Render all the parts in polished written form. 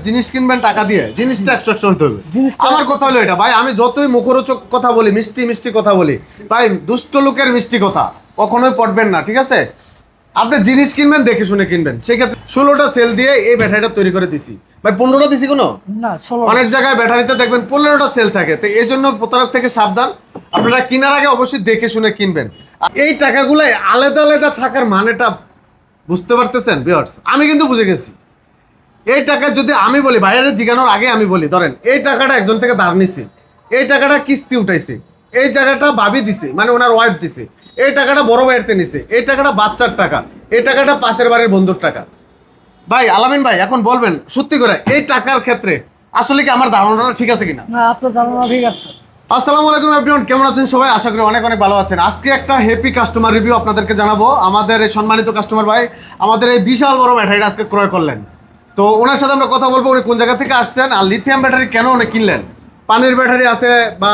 জিনিস কিনবেন টাকা দিয়ে, জিনিসটা 100 হইতে হবে। আমার কথা হলো এটা ভাই, আমি যতই মুখরোচক কথা বলি, মিষ্টি মিষ্টি কথা বলি, ভাই দুষ্ট লোকের মিষ্টি কথা কখনোই পড়বেন না, ঠিক আছে? আপনি জিনিস কিনবেন দেখে শুনে কিনবেন। সেক্ষেত্রে 16টা সেল দিয়ে এই ব্যাটারিটা তৈরি করে দিছি ভাই। 15টা দিছি কোনো না, 16 অনেক জায়গায় ব্যাটারিতে দেখবেন 15টা সেল থাকে। তো এই জন্য প্রতারক থেকে সাবধান, আপনারা কেনার আগে অবশ্যই দেখে শুনে কিনবেন। আর এই টাকাগুলাই আলাদা আলাদা থাকার মানেটা বুঝতে পারতেছেন ভিউয়ার্স? আমি কিন্তু বুঝে গেছি। এই টাকা যদি আমি বলি, বাইরে জিগানোর আগে আমি বলি, ধরেন এই টাকাটা একজন থেকে ধার নিছি, এই টাকাটা কিস্তি উঠাইছে, এই টাকাটা ভাবি দিছে মানে ওনার ওয়াইফ দিছে, এই টাকাটা বড় ভাইয়েরতে নিছে, এই টাকাটা বাচ্চার টাকা, এই টাকাটা পাশের বাড়ির বন্ধুর টাকা। ভাই আলামিন ভাই এখন বলবেন সত্যি করে এই টাকার ক্ষেত্রে আসলে কি আমার ধারণাটা ঠিক আছে কিনা? না, আপনার ধারণা ঠিক আছে। আসসালামু আলাইকুম এভরিওয়ান, কেমন আছেন সবাই? আশা করি অনেক অনেক ভালো আছেন। আজকে একটা হ্যাপি কাস্টমার রিভিউ আপনাদেরকে জানাবো। আমাদের এই সম্মানিত কাস্টমার ভাই আমাদের এই বিশাল বড় ব্যাটারিটা আজকে ক্রয় করলেন। তো ওনার সাথে আমরা কথা বলবো, উনি কোন জায়গা থেকে আসছেন আর লিথিয়াম ব্যাটারি কেন উনি কিনলেন, পানির ব্যাটারি আছে বা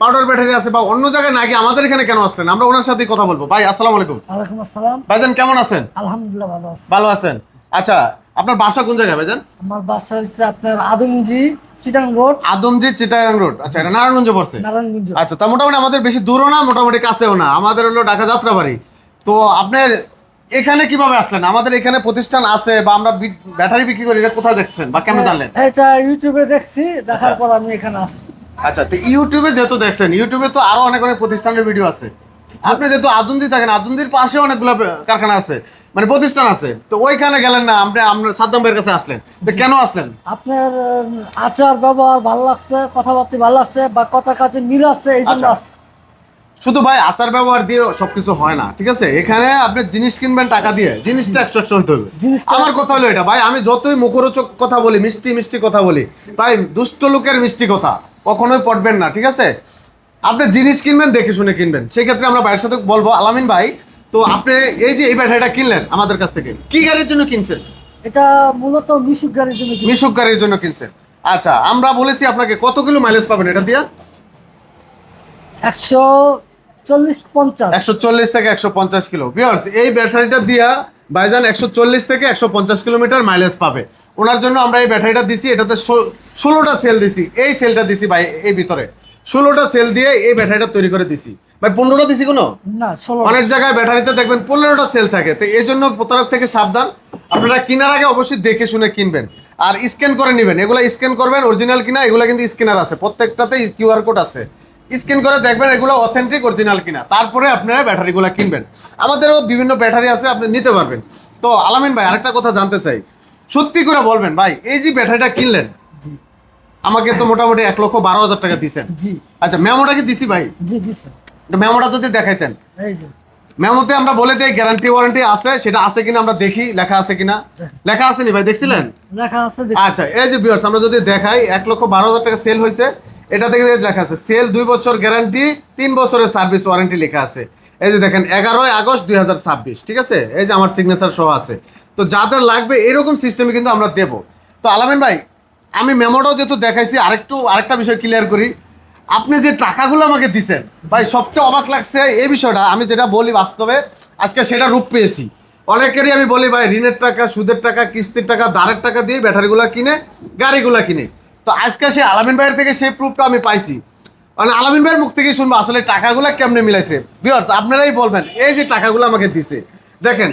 পাউডার ব্যাটারি আছে বা অন্য জায়গায় নাকি আমাদের এখানে কেন আসলেন, আমরা ওনার সাথেই কথা বলবো। ভাই আসসালামু আলাইকুম। ওয়ালাইকুম আসসালাম। ভাইজান কেমন আছেন? আলহামদুলিল্লাহ ভালো আছি। ভালো আছেন? আচ্ছা, আপনার বাসা কোন জায়গায় ভাইজান? আমার বাসা হচ্ছে আপনার আদমজি চিটাং রোড। আদমজি চিটাগাং রোড। আচ্ছা, এটা নারায়ণগঞ্জে পড়ছে? নারায়ণগঞ্জ। আচ্ছা, তা মোটামুটি আমাদের বেশি দূরও না, মোটামুটি কাছেও না, আমাদের হলো ঢাকা যাত্রাবাড়ি। তো আপনার এখানে কিভাবে আসলেন? আমাদের এখানে প্রতিষ্ঠান আছে বা আমরা ব্যাটারি বিক্রি করি, এটা কোথায় দেখছেন বা কেন জানলেন? এটা ইউটিউবে দেখছি, দেখার পর আমি এখানে আসছি। আচ্ছা, তো ইউটিউবে যেহেতু দেখছেন, ইউটিউবে তো আরো অনেক অনেক প্রতিষ্ঠানের ভিডিও আছে। আপনি যেহেতু আদমজি থাকেন, আদমজির পাশে অনেকগুলো কারখানা আছে, মানে প্রতিষ্ঠান আছে, তো ওইখানে গেলেন না, আমরা সাদ্দাম ভাইয়ের কাছে আসলেন, তো কেন আসলেন? আপনার আচার ব্যবহার ভালো লাগছে, কথাবার্তা ভালো লাগছে, বা কথা কাজে মিল আছে, এই জন্য আচ্ছা। শুধু ভাই আচার ব্যবহার দিয়ে সবকিছু হয় না, ঠিক আছে? এখানে আপনি জিনিস কিনবেন টাকা দিয়ে, জিনিসটা 100 হইতে হবে। আমার কথা হলো এটা ভাই, আমি যতই মুখরোচক কথা বলি, মিষ্টি মিষ্টি কথা বলি, ভাই দুষ্ট লোকের মিষ্টি কথা কখনোই পড়বেন না, ঠিক আছে? আপনি জিনিস কিনবেন দেখে শুনে কিনবেন। সেক্ষেত্রে আমরা ভাইয়ের সাথে বলবো, আলামিন ভাই তো আপনি এই যে এই ব্যাটারিটা কিনলেন আমাদের কাছ থেকে, কি গাড়ির জন্য কিনছেন? এটা মূলত মিশুক গাড়ির জন্য। মিশুক গাড়ির জন্য কিনছেন। আচ্ছা, আমরা বলেছি আপনাকে কত কিলো মাইলেজ পাবেন এটা দিয়া? 140-50। 140 থেকে 150 কিলো। ভিউয়ার্স, এই ব্যাটারিটা দিয়া ভাইজান 140 থেকে 150 কিলোমিটার মাইলেজ পাবে। ওনার জন্য আমরা এই ব্যাটারিটা দিছি, এটাতে 16টা সেল দিছি। এই সেলটা দিছি ভাই, এই ভিতরে 16টা সেল দিয়ে এই ব্যাটারিটা তৈরি করে দিছি ভাই। 15টা দিছি কোনো না, 16। অনেক জায়গায় ব্যাটারিতে দেখবেন 15টা সেল থাকে। তো এই জন্য প্রতারক থেকে সাবধান, আপনারা কেনার আগে অবশ্যই দেখে শুনে কিনবেন আর স্ক্যান করে নেবেন। এগুলো স্ক্যান করবেন অরিজিনাল কিনা, এগুলো কিন্তু স্ক্যানার আছে, প্রত্যেকটাতেই কিউআর কোড আছে, স্ক্যান করে দেখবেন এগুলো অথেন্টিক অরিজিনাল কিনা, তারপরে আপনারা ব্যাটারিগুলো কিনবেন। আমাদেরও বিভিন্ন ব্যাটারি আছে, আপনি নিতে পারবেন। তো আলামিন ভাই আরেকটা কথা জানতে চাই, সত্যি করে বলবেন ভাই, এই যে ব্যাটারিটা কিনলেন আমাকে তো মোটামুটি 1,12,000 টাকা দিচ্ছেন। জি। আচ্ছা, মেমোটা কি দিছি ভাই? জি দিছে। মেমোটা যদি দেখাইতেন। এই যে মেমোতে আমরা বলে দিই গ্যারান্টি ওয়ারেন্টি আছে, সেটা আছে কিনা আমরা দেখি, লেখা আছে কিনা। লেখা আছে নি ভাই, দেখছিলেন? লেখা আছে। আচ্ছা, এই যে ভিউয়ার্স, আমরা যদি দেখাই 1,12,000 টাকা সেল হয়েছে, এটা থেকে লেখা আছে সেল 2 বছর গ্যারান্টি, 3 বছরের সার্ভিস ওয়ারেন্টি লেখা আছে। এই যে দেখেন 11 আগস্ট 2026, ঠিক আছে? এই যে আমার সিগনেচার সহ আছে। তো যাদের লাগবে এরকম সিস্টেমে কিন্তু আমরা দেব। তো আলামিন ভাই, আমি মেমোটাও যেহেতু দেখাইছি, আরেকটা বিষয় ক্লিয়ার করি। আপনি যে টাকাগুলো আমাকে দিচ্ছেন ভাই, সবচেয়ে অবাক লাগছে এই বিষয়টা, আমি যেটা বলি বাস্তবে আজকে সেটা রূপ পেয়েছি। অনেকেরই আমি বলি ভাই ঋণের টাকা, সুদের টাকা, কিস্তির টাকা, ধারের টাকা দিয়ে ব্যাটারিগুলো কিনে, গাড়িগুলো কিনে। তো আজকে সেই আলামিন ভাইয়ের থেকে সেই প্রুফটা আমি পাইছি, মানে আলামিন ভাইয়ের মুখ থেকেই শুনবো আসলে টাকাগুলো কেমনে মিলাইছে। ভিউয়ার্স, আপনারাই বলবেন এই যে টাকাগুলো আমাকে দিছে, দেখেন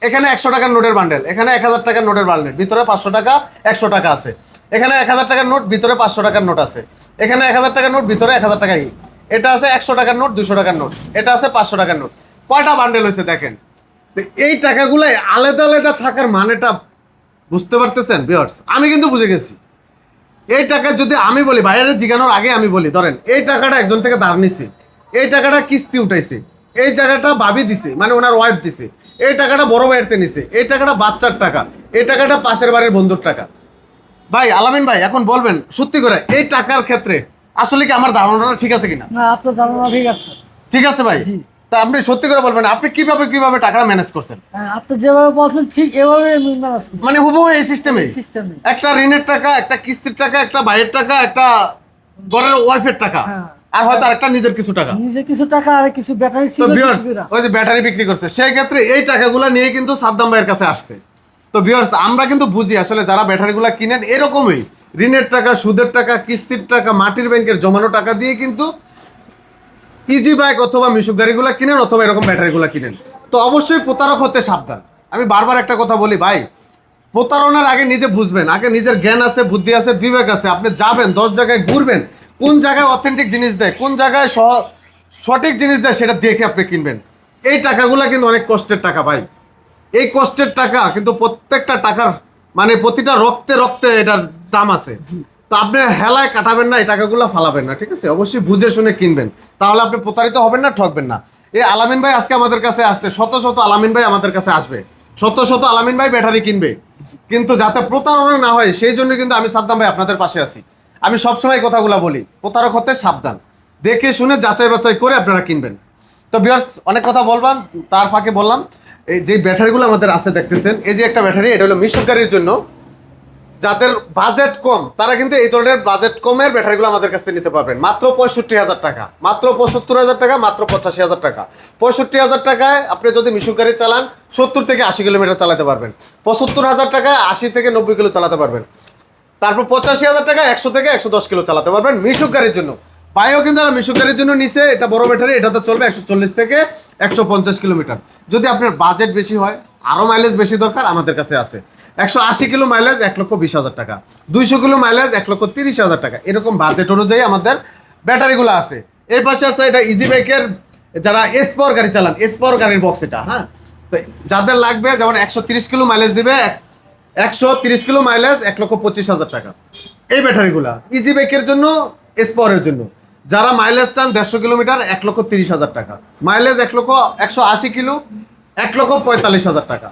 এখানে 100 টাকার নোটের বান্ডেল, এখানে 1000 টাকার নোটের বান্ডেল, ভিতরে 500 টাকা 100 টাকা আছে, এখানে 1000 টাকার নোট, ভিতরে 500 টাকার নোট আছে, এখানে 1000 টাকার নোট, ভিতরে 1000 টাকা, এটা আছে 100 টাকার নোট, 200 টাকার নোট, এটা আছে 500 টাকার নোট। কয়টা বান্ডেল হয়েছে দেখেন। তো এই টাকাগুলো আলাদা আলাদা থাকার মানেটা বুঝতে পারতেছেন ভিউয়ার্স? আমি কিন্তু বুঝে গেছি। এই টাকা যদি আমি বলি, বাইরে জিগানোর আগে আমি বলি, ধরেন এই টাকাটা একজন থেকে ধার নিছি, এই টাকাটা কিস্তি উঠাইছে, এই টাকাটা ভাবি দিছে মানে ওনার ওয়াইফ দিছে, এই টাকাটা বড় ভাইয়েরতে নিছে, এই টাকাটা বাচ্চার টাকা, এই টাকাটা পাশের বাড়ির বন্ধুর টাকা। ভাই আলামিন ভাই এখন বলবেন সত্যি করে এই টাকার ক্ষেত্রে আসলে কি আমার ধারণাটা ঠিক আছে কিনা? না, আপনার ধারণা ঠিক আছে। ঠিক আছে ভাই? জি। তা আপনি সত্যি করে বলবেন আপনি কিভাবে টাকাটা ম্যানেজ করছেন? হ্যাঁ, আপনি যেভাবে বলছেন ঠিক এভাবে আমি ম্যানেজ করছি। মানে হুবহু এই সিস্টেমে সিস্টেমে একটা ঋণের টাকা, একটা কিস্তির টাকা, একটা ভাইয়ের টাকা, একটা ঘরের ওয়াইফের টাকা, হ্যাঁ। আর হয়তো আরেকটা নিজের কিছু টাকা। নিজে কিছু টাকা আর কিছু ব্যাটারি তো ছিল। ভিউয়ার্স, ওই যে ব্যাটারি বিক্রি করছে, সেই ক্ষেত্রে এই টাকাগুলো নিয়ে কিন্তু সাদ্দাম ভাইয়ের কাছে আসছে। তো ভিউয়ার্স আমরা কিন্তু বুঝি আসলে যারা ব্যাটারিগুলো কিনেন এরকমই ঋণের টাকা, সুদের টাকা, কিস্তির টাকা, মাটির ব্যাংকের জমানো টাকা দিয়ে কিন্তু ইজি বাইক অথবা মিশুক গাড়িগুলো কিনেন অথবা এরকম ব্যাটারিগুলো কিনেন। তো অবশ্যই প্রতারক হতে সাবধান। আমি বারবার একটা কথা বলি ভাই, প্রতারণার আগে নিজে বুঝবেন, আগে নিজের জ্ঞান আছে, বুদ্ধি আছে, বিবেক আছে। আপনি যাবেন 10 জায়গায় ঘুরবেন, কোন জায়গায় অথেন্টিক জিনিস দেয়, কোন জায়গায় সঠিক জিনিস দেয় সেটা দেখে আপনি কিনবেন। এই টাকাগুলো কিন্তু অনেক কষ্টের টাকা ভাই। এই কষ্টের টাকা কিন্তু প্রত্যেকটা টাকার মানে প্রতিটা রক্তে রক্তে এটার দাম আছে। তো আপনি হেলায় কাটাবেন না, এই টাকাগুলো ফালাবেন না, ঠিক আছে? অবশ্যই বুঝে শুনে কিনবেন, তাহলে আপনি প্রতারিত হবেন না, ঠকবেন না। এই আলামিন ভাই আজকে আমাদের কাছে আসছে, শত শত আলামিন ভাই আমাদের কাছে আসবে, শত শত আলামিন ভাই ব্যাটারি কিনবে, কিন্তু যাতে প্রতারণা না হয় সেই জন্য কিন্তু আমি সাদ্দাম ভাই আপনাদের পাশে আছি। আমি সবসময় কথাগুলো বলি, প্রতারক হতে সাবধান, দেখে শুনে যাচাই বাছাই করে আপনারা কিনবেন। তো ভিউয়ার্স অনেক কথা বলবান, তার ফাঁকে বললাম এই যে ব্যাটারিগুলো আমাদের আছে দেখতেছেন, এই যে একটা ব্যাটারি, এটা হলো মিশুক গাড়ির জন্য। যাদের বাজেট কম তারা কিন্তু এই ধরনের বাজেট কমের ব্যাটারিগুলো আমাদের কাছ থেকে নিতে পারবেন মাত্র 65,000 টাকা, মাত্র 75,000 টাকা, মাত্র 85,000 টাকা। 65,000 টাকায় আপনি যদি মিশুক গাড়ি চালান 70 থেকে 80 কিলোমিটার চালাতে পারবেন। 75,000 টাকায় 80 থেকে 90 কিলো চালাতে পারবেন। তারপর 85,000 টাকা 100 থেকে 110 কিলো চালাতে পারবেন মিশুক গাড়ির জন্য। বাইও কিন্তু মিশুক গাড়ির জন্য নিচে, এটা বড় ব্যাটারি, এটাতে চলবে 140 থেকে 150 কিলোমিটার। যদি আপনার বাজেট বেশি হয়, আরও মাইলেজ বেশি দরকার, আমাদের কাছে আছে 180 কিলো মাইলেজ 1,20,000 টাকা, 200 কিলো মাইলেজ 1,30,000 টাকা। এরকম বাজেট অনুযায়ী আমাদের ব্যাটারিগুলো আছে। এর পাশে আছে এটা ইজি বাইকের, যারা এস পাওয়ার গাড়ি চালান, এস পাওয়ার গাড়ির বক্স এটা। হ্যাঁ, তো যাদের লাগবে, যেমন 130 কিলো মাইলেজ দিবে, 130 কিলো মাইলেজ 1,25,000 টাকা। এই ব্যাটারিগুলা ইজি বাইকের জন্য, এস পাওয়ারের জন্য। যারা মাইলেজ চান 150 কিলোমিটার 1,30,000 টাকা, মাইলেজ 180 কিলো 1,45,000 টাকা,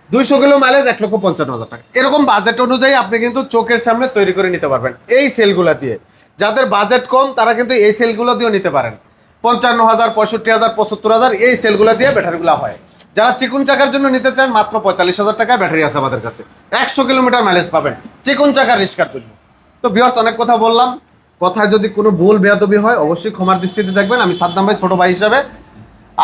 200 কিলো মাইলেজ 1,55,000 টাকা। এরকম বাজেট অনুযায়ী আপনি কিন্তু চোখের সামনে তৈরি করে নিতে পারবেন এই সেলগুলা দিয়ে। যাদের বাজেট কম তারা কিন্তু এই সেলগুলো দিয়েও নিতে পারেন। 55,000, 65,000, 75,000 এই সেলগুলা দিয়ে ব্যাটারিগুলো হয়। যারা চিকুন চাকার জন্য নিতে চান মাত্র 45,000 টাকায় ব্যাটারি আছে আমাদের কাছে, 100 কিলোমিটার মাইলেজ পাবেন চিকুন চাকার রিস্কার জন্য। তো ভিউয়ার্স অনেক কথা বললাম, কথায় যদি কোনো ভুল বেয়াদবি হয় অবশ্যই ক্ষমার দৃষ্টিতে দেখবেন। আমি সাদ্দাম ভাই ছোট ভাই হিসাবে,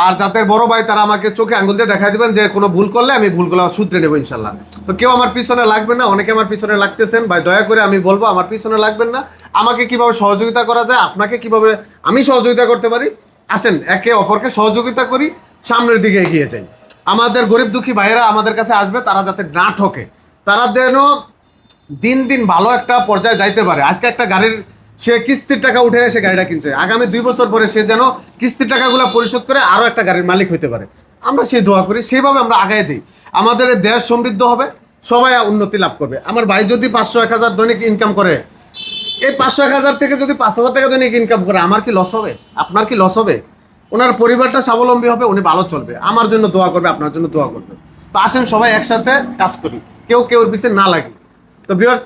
আর যাদের বড় ভাই তারা আমাকে চোখে আঙ্গুল দিয়ে দেখাই দিবেন যে কোনো ভুল করলে আমি ভুলগুলো শুধরে নেবো ইনশাল্লাহ। তো কেউ আমার পিছনে লাগবে না, অনেকে আমার পিছনে লাগতেছেন ভাই, দয়া করে আমি বলবো আমার পিছনে লাগবেন না। আমাকে কিভাবে সহযোগিতা করা যায়, আপনাকে কিভাবে আমি সহযোগিতা করতে পারি, আসেন একে অপরকে সহযোগিতা করি, সামনের দিকে এগিয়ে যাই। আমাদের গরিব দুঃখী ভাইয়েরা আমাদের কাছে আসবে, তারা যাতে না ঠকে, তারা যেন দিন দিন ভালো একটা পর্যায়ে যাইতে পারে। আজকে একটা গাড়ির সে কিস্তির টাকা উঠে সে গাড়িটা কিনছে, আগামী 2 বছর পরে সে যেন কিস্তির টাকাগুলো পরিশোধ করে আরও একটা গাড়ির মালিক হইতে পারে। আমরা সেই দোয়া করি, সেইভাবে আমরা আগায় দিই। আমাদের এই দেশ সমৃদ্ধ হবে, সবাই উন্নতি লাভ করবে। আমার ভাই যদি 500-1,000 দৈনিক ইনকাম করে, এই 500-1,000 থেকে যদি 5,000 টাকা দৈনিক ইনকাম করে, আমার কি লস হবে? আপনার কি লস হবে? ওনার পরিবারটা স্বাবলম্বী হবে, উনি ভালো চলবে, আমার জন্য দোয়া করবে, আপনার জন্য দোয়া করবে। তো আসেন সবাই একসাথে কাজ করি, কেউ কেউর পিছিয়ে না লাগে। তো ভিউয়ার্স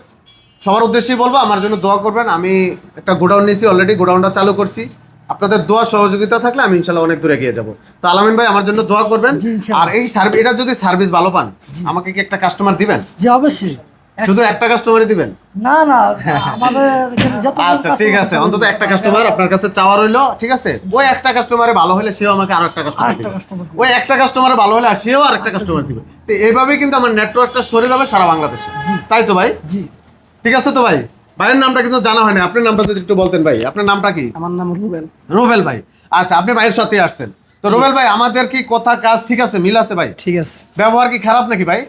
সবার উদ্দেশ্যেই বলবো আমার জন্য দোয়া করবেন। আমি একটা গোডাউন নিয়েছি অলরেডি, গোডাউনটা চালু করছি। আপনাদের দোয়া সহযোগিতা থাকলে আমি ইনশাল্লাহ অনেক দূরে এগিয়ে যাবো। তো আলামিন ভাই আমার জন্য দোয়া করবেন। জি, ইনশাল্লাহ। আর এই এটা যদি সার্ভিস ভালো পান, আমাকে কি একটা কাস্টমার দিবেন? জি অবশ্যই। শুধু একটা কাস্টমারই দিবেন? না না, আমাদের এখানে যত আচ্ছা ঠিক আছে, অন্তত একটা কাস্টমার আপনার কাছে চাওয়া রইলো, ঠিক আছে? ওই একটা কাস্টমারে ভালো হলে সেও আমাকে আরো একটা কাস্টমার দিবে, ওই একটা কাস্টমারে ভালো হলে সেও আরেকটা কাস্টমার দিবে। তো এইভাবেই কিন্তু আমার নেটওয়ার্কটা সরে যাবে সারা বাংলাদেশে। তাই তো ভাই? জি ঠিক আছে। তো ভাই ভাইয়ের নামটা কিন্তু জানা হয়নি, আপনার নামটা যদি একটু বলতেন ভাই। আপনার নামটা কি? আমার নাম রুবেল। রুবেল ভাই, আচ্ছা আপনি ভাইয়ের সাথে আসছেন। তো রুবেল ভাই আমাদের কি কথা কাজ ঠিক আছে, মিল আছে ভাই? ঠিক আছে। ব্যবহার কি খারাপ নাকি ভাই?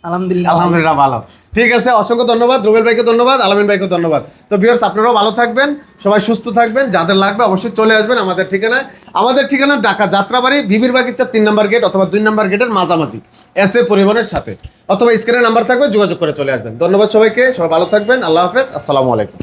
আলহামদুলিল্লাহ। আলহামদুলিল্লাহ ভালো। ঠিক আছে, অসংখ্য ধন্যবাদ রুবেল ভাইকে, ধন্যবাদ আলামিন ভাইকে ধন্যবাদ। তো ভিউয়ার্স আপনারাও ভালো থাকবেন, সবাই সুস্থ থাকবেন। যাদের লাগবে অবশ্যই চলে আসবেন আমাদের ঠিকানায়। আমাদের ঠিকানা ঢাকা যাত্রাবাড়ি, বিবির বাগিচা 3 নম্বর গেট অথবা 2 নম্বর গেটের মাঝামাঝি, এসএ পরিবহনের সাথে, অথবা স্ক্রিনে নাম্বার থাকবে, যোগাযোগ করে চলে আসবেন। ধন্যবাদ সবাইকে, সবাই ভালো থাকবেন। আল্লাহ হাফেজ, আসসালামু আলাইকুম।